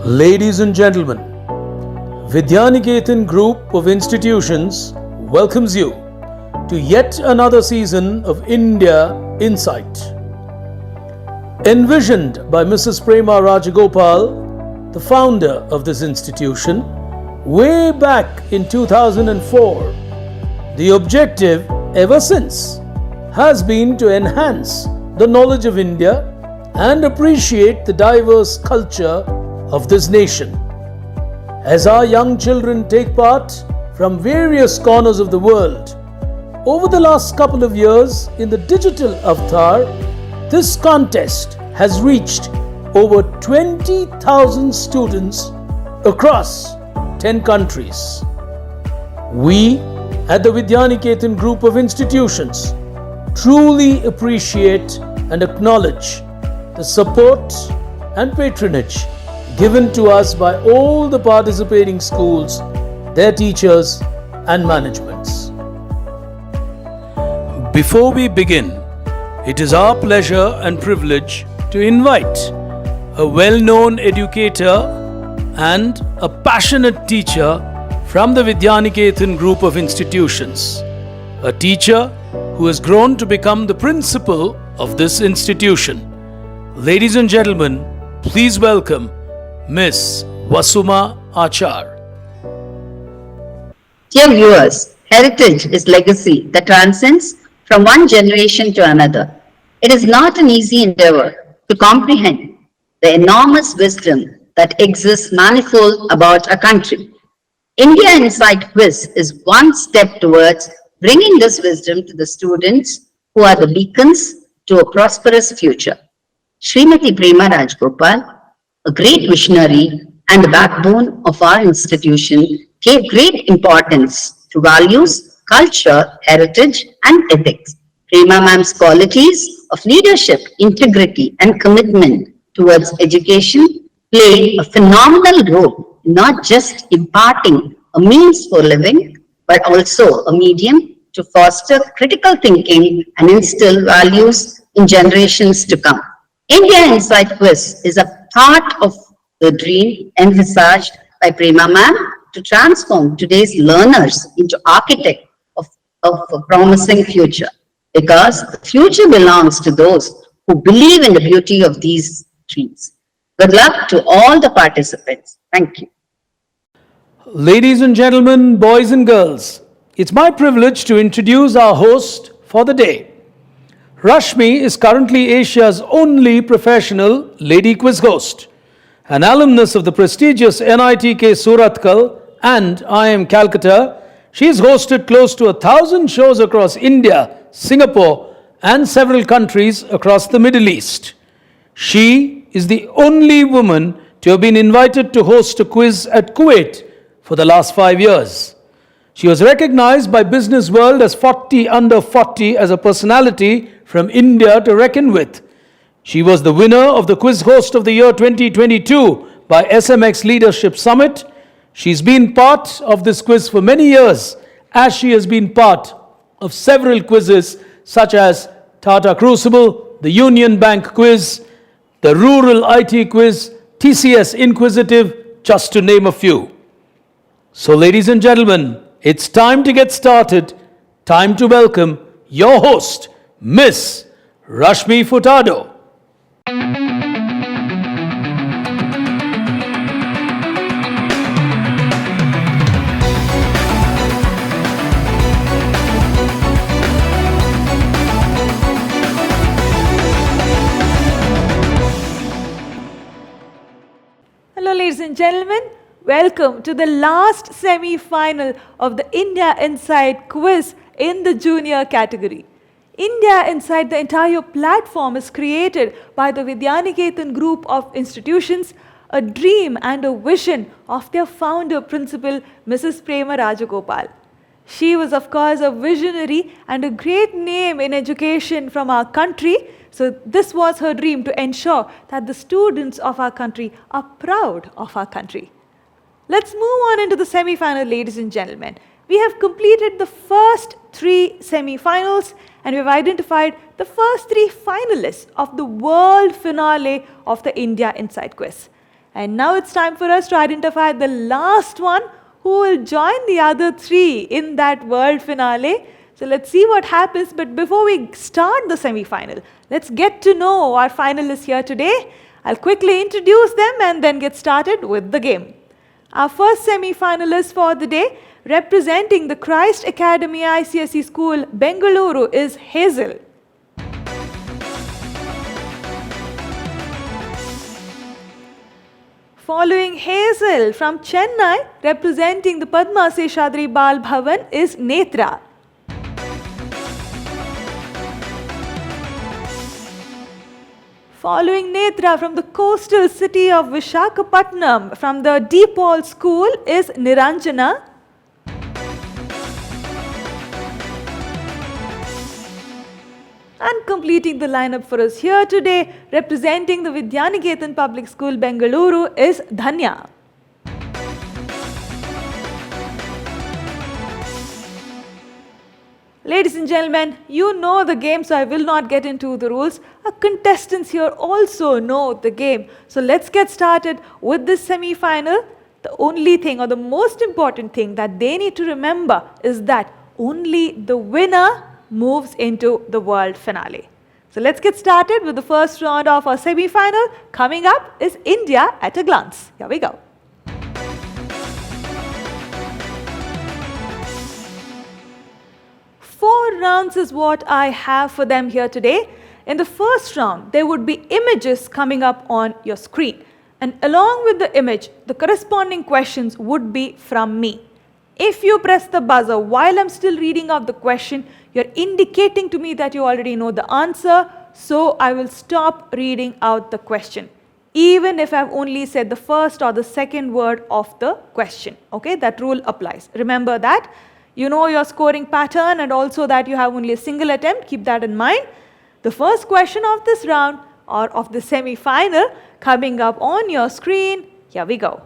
Ladies and gentlemen, Vidyaniketan Group of Institutions welcomes you to yet another season of India Insight. Envisioned by Mrs. Prema Rajagopal, the founder of this institution, way back in 2004, the objective ever since has been to enhance the knowledge of India and appreciate the diverse culture of this nation. As our young children take part from various corners of the world, over the last couple of years in the digital avatar, this contest has reached over 20,000 students across 10 countries. We at the Vidyaniketan Group of Institutions truly appreciate and acknowledge the support and patronage given to us by all the participating schools, their teachers and managements. Before we begin, it is our pleasure and privilege to invite a well-known educator and a passionate teacher from the Vidyaniketan Group of Institutions, a teacher who has grown to become the principal of this institution. Ladies and gentlemen, please welcome Miss Vasuma Achar. Dear viewers, heritage is legacy that transcends from one generation to another. It is not an easy endeavor to comprehend the enormous wisdom that exists manifold about a country. India Insight Quiz is one step towards bringing this wisdom to the students who are the beacons to a prosperous future. Srimati Prema Rajagopal, a great visionary and the backbone of our institution, gave great importance to values, culture, heritage, and ethics. Prema ma'am's qualities of leadership, integrity, and commitment towards education played a phenomenal role in not just imparting a means for living, but also a medium to foster critical thinking and instill values in generations to come. India Insight Quiz is a part of the dream envisaged by Prema ma'am to transform today's learners into architects of a promising future, because the future belongs to those who believe in the beauty of these dreams. Good luck to all the participants. Thank you. Ladies and gentlemen, boys and girls, it's my privilege to introduce our host for the day. Rashmi is currently Asia's only professional lady quiz host. An alumnus of the prestigious NITK Surathkal and IIM Calcutta, she has hosted close to 1,000 shows across India, Singapore, and several countries across the Middle East. She is the only woman to have been invited to host a quiz at Kuwait for the last 5 years. She was recognized by Business World as 40 under 40 as a personality from India to reckon with. She was the winner of the Quiz Host of the Year 2022 by SMX Leadership Summit. She's been part of this quiz for many years, as she has been part of several quizzes such as Tata Crucible, the Union Bank Quiz, the Rural IT Quiz, TCS Inquisitive, just to name a few. So ladies and gentlemen, it's time to get started. Time to welcome your host, Miss Rashmi Furtado. Hello ladies and gentlemen, welcome to the last semi-final of the India Insight Quiz in the junior category. India Insight, the entire platform, is created by the Vidyaniketan Group of Institutions, a dream and a vision of their founder principal, Mrs. Prema Rajagopal. She was, of course, a visionary and a great name in education from our country. So this was her dream, to ensure that the students of our country are proud of our country. Let's move on into the semi-final, ladies and gentlemen. We have completed the first 3 semi-finals and we've identified the first 3 finalists of the world finale of the India Insight Quiz. And now it's time for us to identify the last one who will join the other three in that world finale. So let's see what happens. But before we start the semi-final, let's get to know our finalists here today. I'll quickly introduce them and then get started with the game. Our first semi-finalist for the day, representing the Christ Academy ICSE School, Bangalore, is Hazel. Following Hazel from Chennai, representing the Padma Seshadri Bal Bhavan, is Netra. Following Netra from the coastal city of Vishakhapatnam, from the DePaul School, is Niranjana. And completing the lineup for us here today, representing the Vidyaniketan Public School, Bengaluru, is Dhanya. Ladies and gentlemen, you know the game, so I will not get into the rules. Our contestants here also know the game. So let's get started with this semi-final. The only thing, or the most important thing that they need to remember, is that only the winner moves into the world finale. So let's get started with the first round of our semi-final. Coming up is India at a glance. Here we go. Four rounds is what I have for them here today. In the first round, there would be images coming up on your screen. And along with the image, the corresponding questions would be from me. If you press the buzzer while I'm still reading out the question, you're indicating to me that you already know the answer, so I will stop reading out the question, even if I've only said the first or the second word of the question. Okay, that rule applies. Remember that. You know your scoring pattern and also that you have only a single attempt. Keep that in mind. The first question of this round, or of the semi-final, coming up on your screen. Here we go.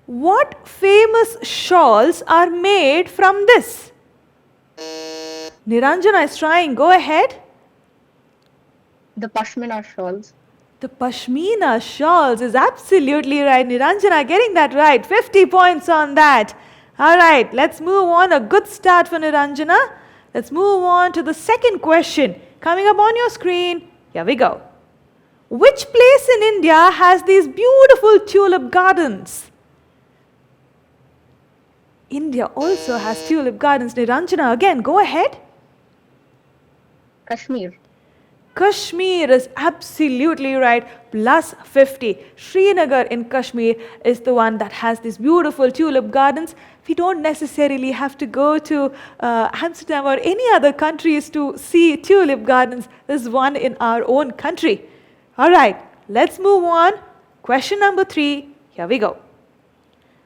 What famous shawls are made from this? Niranjana is trying. Go ahead. The Pashmina shawls. The Pashmina shawls is absolutely right. Niranjana getting that right. 50 points on that. All right, let's move on. A good start for Niranjana. Let's move on to the second question. Coming up on your screen. Here we go. Which place in India has these beautiful tulip gardens? India also has tulip gardens. Niranjana, again, go ahead. Kashmir. Kashmir is absolutely right, plus 50. Srinagar in Kashmir is the one that has these beautiful tulip gardens. We don't necessarily have to go to Amsterdam or any other countries to see tulip gardens. There's one in our own country. All right, let's move on. Question number 3. Here we go.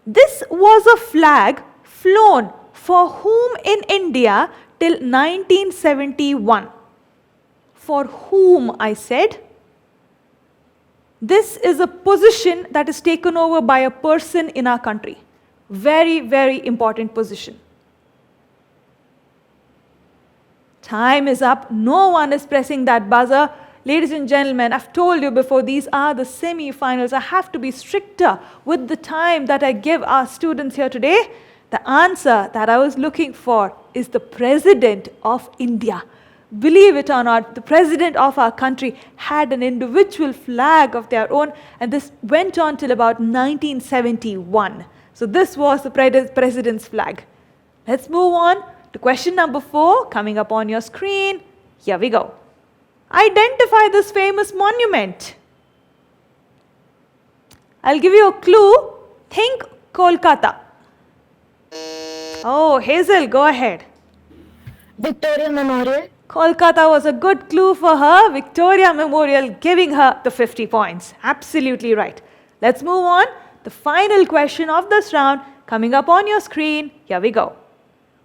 This was a flag flown for whom in India till 1971? For whom, I said. This is a position that is taken over by a person in our country. Very, very important position. Time is up. No one is pressing that buzzer. Ladies and gentlemen, I've told you before, these are the semi-finals. I have to be stricter with the time that I give our students here today. The answer that I was looking for is the President of India. Believe it or not, the President of our country had an individual flag of their own, and this went on till about 1971. So this was the President's flag. Let's move on to question number 4, coming up on your screen. Here we go. Identify this famous monument. I'll give you a clue. Think Kolkata. Oh, Hazel, go ahead. Victoria Memorial. Kolkata was a good clue for her. Victoria Memorial, giving her the 50 points. Absolutely right. Let's move on. The final question of this round, coming up on your screen. Here we go.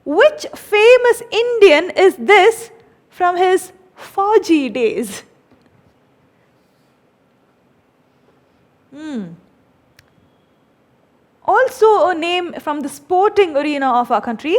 Which famous Indian is this from his Fauji days? Also a name from the sporting arena of our country.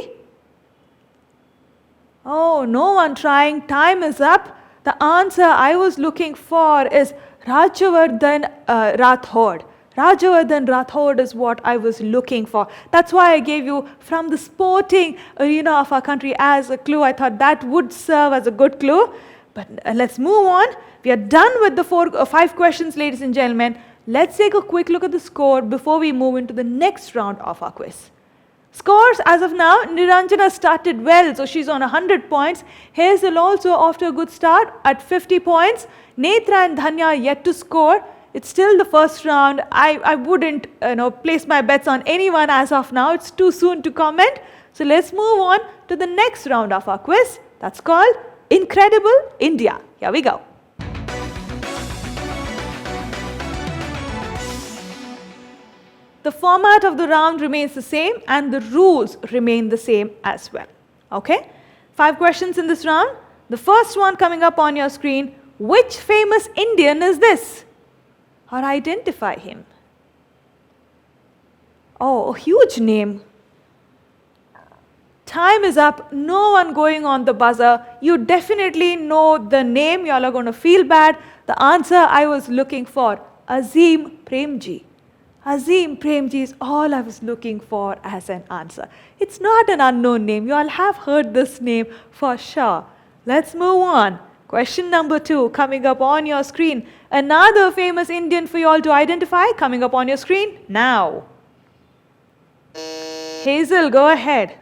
Oh, no one trying. Time is up. The answer I was looking for is Rajavardhan Rathod. Rajavardhan Rathod is what I was looking for. That's why I gave you from the sporting arena of our country as a clue. I thought that would serve as a good clue. But let's move on. We are done with the 5 questions, ladies and gentlemen. Let's take a quick look at the score before we move into the next round of our quiz. Scores as of now, Niranjana started well, so she's on 100 points. Hazel also off to a good start at 50 points. Netra and Dhanya yet to score. It's still the first round. I wouldn't place my bets on anyone as of now. It's too soon to comment. So let's move on to the next round of our quiz. That's called Incredible India. Here we go. The format of the round remains the same and the rules remain the same as well. Okay? 5 questions in this round. The first one coming up on your screen. Which famous Indian is this? Or identify him. Oh, a huge name. Time is up. No one going on the buzzer. You definitely know the name. You all are going to feel bad. The answer I was looking for, Azim Premji. Azim Premji is all I was looking for as an answer. It's not an unknown name. You all have heard this name for sure. Let's move on. Question number 2 coming up on your screen. Another famous Indian for you all to identify coming up on your screen now. Hazel, go ahead.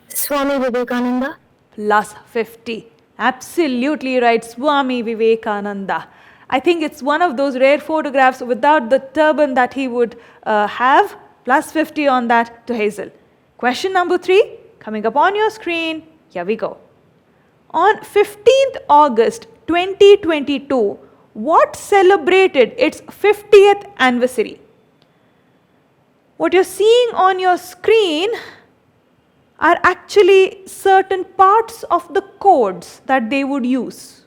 Swami Vivekananda. Plus 50. Absolutely right, Swami Vivekananda. I think it's one of those rare photographs without the turban that he would have. Plus 50 on that to Hazel. Question number 3 coming up on your screen. Here we go. On 15th August 2022, what celebrated its 50th anniversary? What you're seeing on your screen are actually certain parts of the codes that they would use.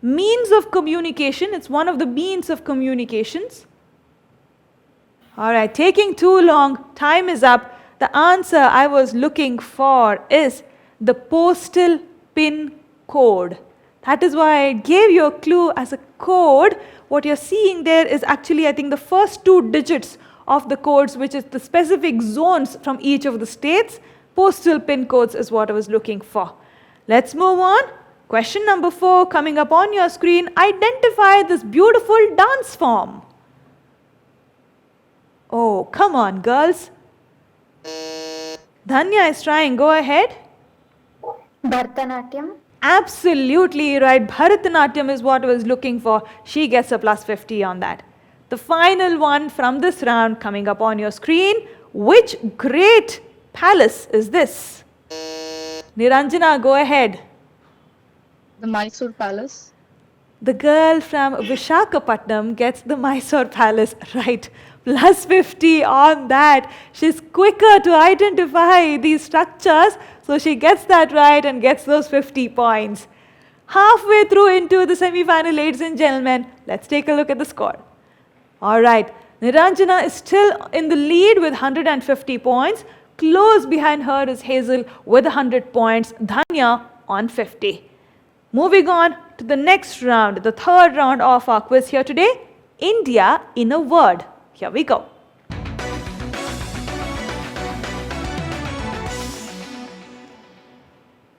Means of communication, it's one of the means of communications. Alright, taking too long, time is up. The answer I was looking for is the postal pin code. That is why I gave you a clue as a code. What you're seeing there is actually, I think, the first 2 digits of the codes, which is the specific zones from each of the states. Postal pin codes is what I was looking for. Let's move on. Question number 4 coming up on your screen. Identify this beautiful dance form. Oh, come on, girls. Dhanya is trying. Go ahead. Bharatanatyam. Absolutely right. Bharatanatyam is what I was looking for. She gets a plus 50 on that. The final one from this round coming up on your screen. Which great palace is this? Niranjana, go ahead. The Mysore Palace. The girl from Vishakhapatnam gets the Mysore Palace right. Plus 50 on that. She's quicker to identify these structures, so she gets that right and gets those 50 points. Halfway through into the semi-final, ladies and gentlemen, let's take a look at the score. Alright, Niranjana is still in the lead with 150 points. Close behind her is Hazel with 100 points. Dhanya on 50. Moving on to the next round, the third round of our quiz here today, India in a word. Here we go.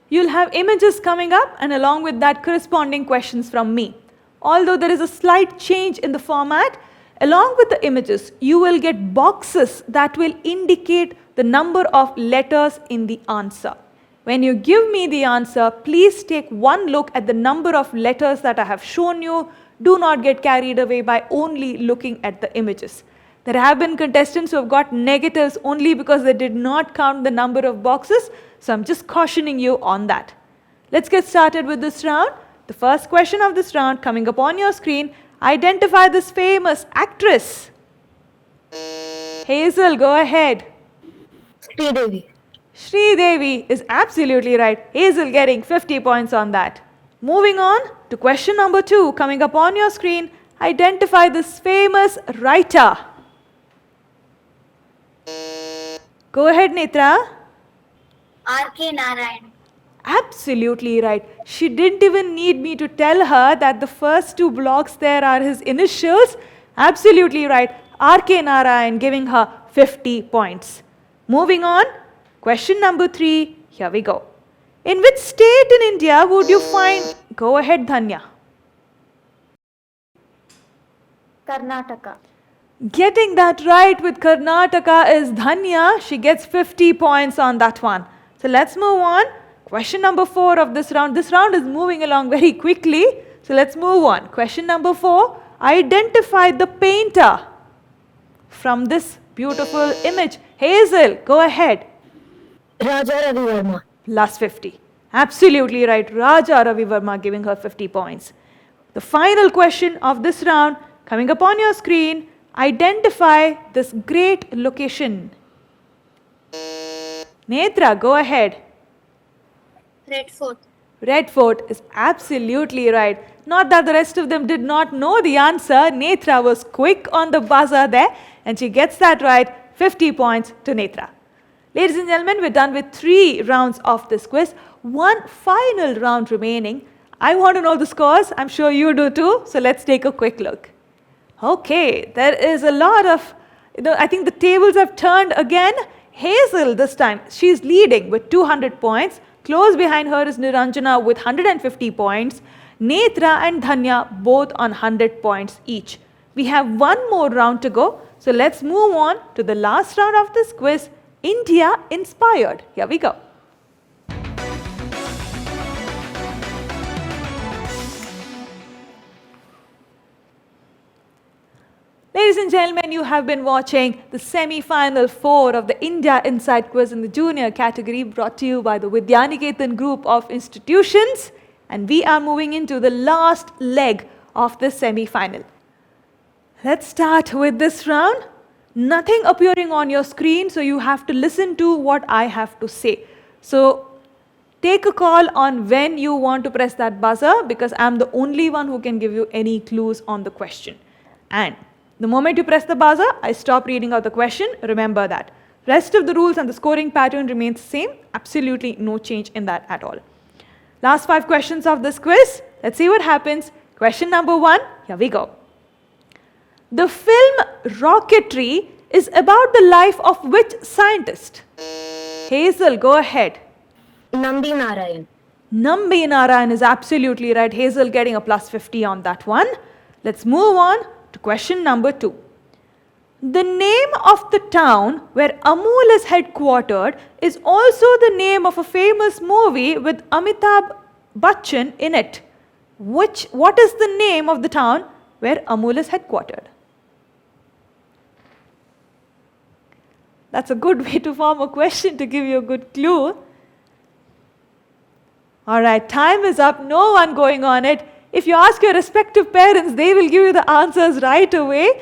You'll have images coming up and along with that corresponding questions from me. Although there is a slight change in the format, along with the images, you will get boxes that will indicate the number of letters in the answer. When you give me the answer, please take one look at the number of letters that I have shown you. Do not get carried away by only looking at the images. There have been contestants who have got negatives only because they did not count the number of boxes, so I'm just cautioning you on that. Let's get started with this round. The first question of this round coming up on your screen, identify this famous actress. Hazel, go ahead. Sridevi. Sridevi is absolutely right. Hazel getting 50 points on that. Moving on to question number 2 coming up on your screen, identify this famous writer. Go ahead, Netra. R.K. Narayan. Absolutely right. She didn't even need me to tell her that the first two blocks there are his initials. Absolutely right. R.K. Narayan giving her 50 points. Moving on, question number 3. Here we go. In which state in India would you find... Go ahead, Dhanya. Karnataka. Getting that right with Karnataka is Dhanya. She gets 50 points on that one. So let's move on. Question number 4 of this round. This round is moving along very quickly. So let's move on. Question number 4. Identify the painter from this beautiful image. Hazel, go ahead. Raja Ravi Verma. Plus 50. Absolutely right. Raja Ravi Verma giving her 50 points. The final question of this round coming up on your screen. Identify this great location. Netra, go ahead. Red Fort. Red Fort is absolutely right. Not that the rest of them did not know the answer. Netra was quick on the buzzer there and she gets that right. 50 points to Netra. Ladies and gentlemen, we're done with 3 rounds of this quiz. One final round remaining. I want to know the scores. I'm sure you do too. So let's take a quick look. Okay, there is a lot of, I think the tables have turned again. Hazel this time, she's leading with 200 points. Close behind her is Niranjana with 150 points. Netra and Dhanya both on 100 points each. We have one more round to go. So let's move on to the last round of this quiz, India Inspired. Here we go. Ladies and gentlemen, you have been watching the semi-final 4 of the India Inside Quiz in the junior category brought to you by the Vidyaniketan group of institutions. And we are moving into the last leg of this semi-final. Let's start with this round. Nothing appearing on your screen, so you have to listen to what I have to say. So take a call on when you want to press that buzzer because I'm the only one who can give you any clues on the question. And the moment you press the buzzer, I stop reading out the question. Remember that. Rest of the rules and the scoring pattern remains same. Absolutely no change in that at all. Last 5 questions of this quiz. Let's see what happens. Question number 1. Here we go. The film Rocketry is about the life of which scientist? Hazel, go ahead. Nambi Narayan. Nambi Narayan is absolutely right. Hazel getting a plus 50 on that one. Let's move on to question number 2. The name of the town where Amul is headquartered is also the name of a famous movie with Amitabh Bachchan in it. What is the name of the town where Amul is headquartered? That's a good way to form a question to give you a good clue. Alright, time is up. No one going on it. If you ask your respective parents, they will give you the answers right away.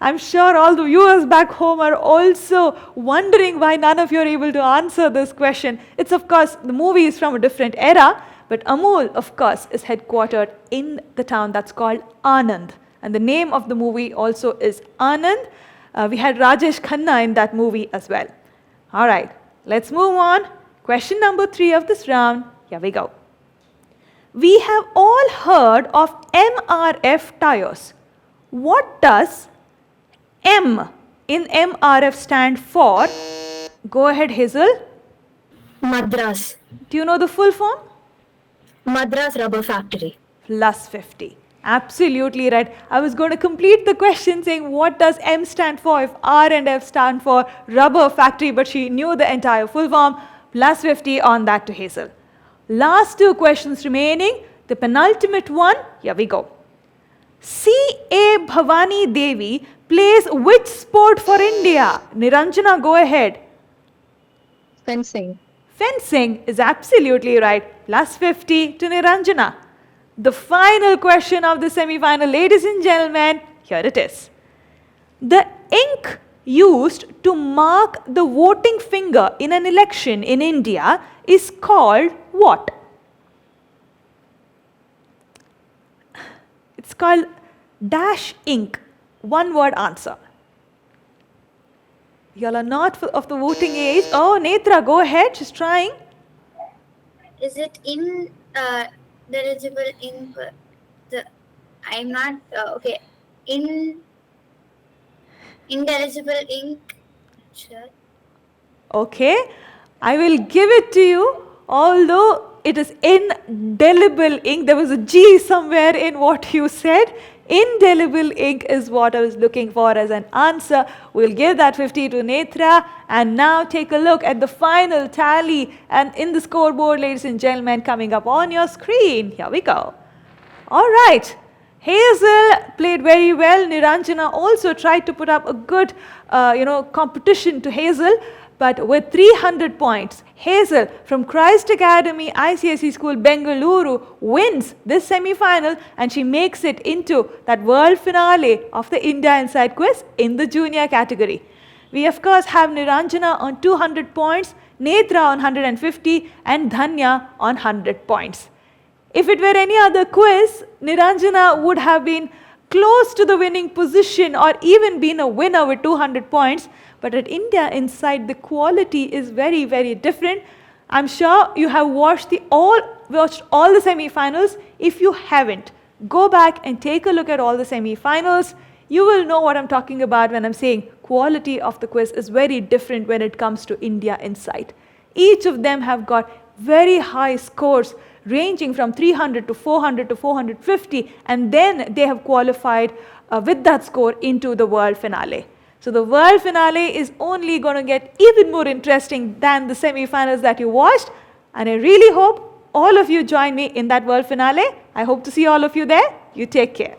I'm sure all the viewers back home are also wondering why none of you are able to answer this question. It's of course, the movie is from a different era, but Amul, of course, is headquartered in the town that's called Anand. And the name of the movie also is Anand. We had Rajesh Khanna in that movie as well. All right, let's move on. Question number 3 of this round. Here we go. We have all heard of MRF tires. What does M in MRF stand for? Go ahead, Hazel. Madras. Do you know the full form? Madras Rubber Factory. Plus 50. Absolutely right. I was going to complete the question saying what does M stand for if R and F stand for rubber factory, but she knew the entire full form. Plus 50 on that to Hazel. Last 2 questions remaining. The penultimate one. Here we go. C.A. Bhavani Devi plays which sport for India? Niranjana, go ahead. Fencing. Fencing is absolutely right. Plus 50 to Niranjana. The final question of the semi-final, ladies and gentlemen, here it is. The ink used to mark the voting finger in an election in India is called what? It's called dash ink. One word answer. Y'all are not of the voting age. Oh, Netra, go ahead. She's trying. Is it in deligible ink? I'm not okay. Indeligible ink. Sure. Okay, I will give it to you, although it is indelible ink. There was a G somewhere in what you said. Indelible ink is what I was looking for as an answer. We'll give that 50 to Netra. And now take a look at the final tally and in the scoreboard, ladies and gentlemen, coming up on your screen. Here we go. All right. Hazel played very well. Niranjana also tried to put up a good, competition to Hazel. But with 300 points, Hazel from Christ Academy ICSE School, Bangalore, wins this semi-final and she makes it into that world finale of the India Inside Quiz in the junior category. We of course have Niranjana on 200 points, Netra on 150 and Dhanya on 100 points. If it were any other quiz, Niranjana would have been close to the winning position or even been a winner with 200 points. But at India Inside, the quality is very, very different. I'm sure you have watched all the semi-finals. If you haven't, go back and take a look at all the semi-finals. You will know what I'm talking about when I'm saying quality of the quiz is very different when it comes to India Inside. Each of them have got very high scores ranging from 300 to 400 to 450, and then they have qualified with that score into the world finale. So the world finale is only going to get even more interesting than the semi-finals that you watched, and I really hope all of you join me in that world finale. I hope to see all of you there. You take care.